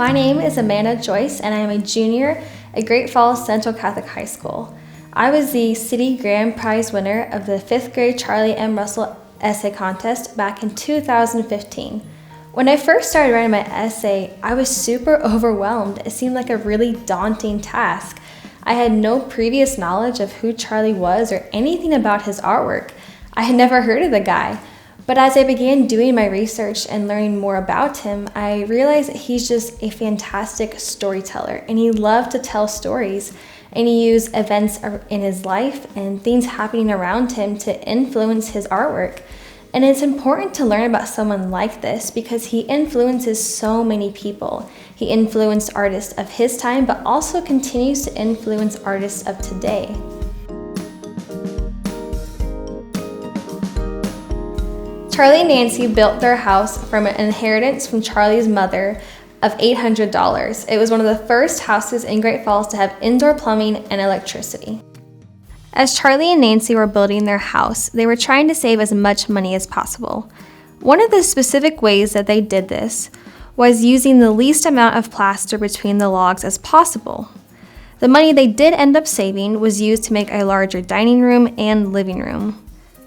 My name is Amanda Joyce, and I am a junior at Great Falls Central Catholic High School. I was the City Grand Prize winner of the 5th grade Charlie M. Russell essay contest back in 2015. When I first started writing my essay, I was super overwhelmed. It seemed like a really daunting task. I had no previous knowledge of who Charlie was or anything about his artwork. I had never heard of the guy. But as I began doing my research and learning more about him, I realized that he's just a fantastic storyteller, and he loved to tell stories, and he used events in his life and things happening around him to influence his artwork. And it's important to learn about someone like this because he influences so many people. He influenced artists of his time, but also continues to influence artists of today. Charlie and Nancy built their house from an inheritance from Charlie's mother of $800. It was one of the first houses in Great Falls to have indoor plumbing and electricity. As Charlie and Nancy were building their house, they were trying to save as much money as possible. One of the specific ways that they did this was using the least amount of plaster between the logs as possible. The money they did end up saving was used to make a larger dining room and living room.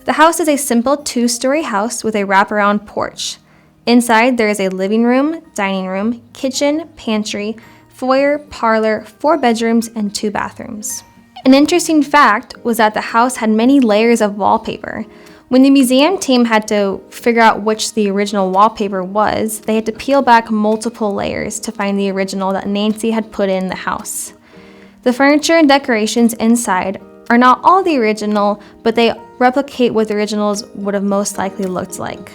The house is a simple 2-story house with a wraparound porch. Inside, there is a living room, dining room, kitchen, pantry, foyer, parlor, 4 bedrooms, and 2 bathrooms. An interesting fact was that the house had many layers of wallpaper. When the museum team had to figure out which the original wallpaper was, they had to peel back multiple layers to find the original that Nancy had put in the house. The furniture and decorations inside are not all the original, but they replicate what the originals would have most likely looked like.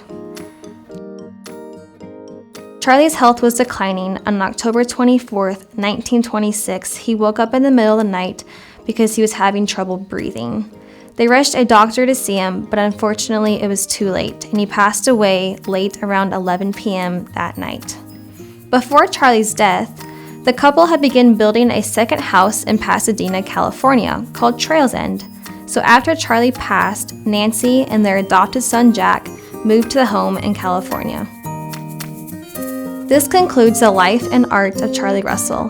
Charlie's health was declining. On October 24th, 1926, he woke up in the middle of the night because he was having trouble breathing. They rushed a doctor to see him, but unfortunately it was too late, and he passed away late around 11 p.m. that night. Before Charlie's death, the couple had begun building a second house in Pasadena, California, called Trails End. So after Charlie passed, Nancy and their adopted son Jack moved to the home in California. This concludes the life and art of Charlie Russell.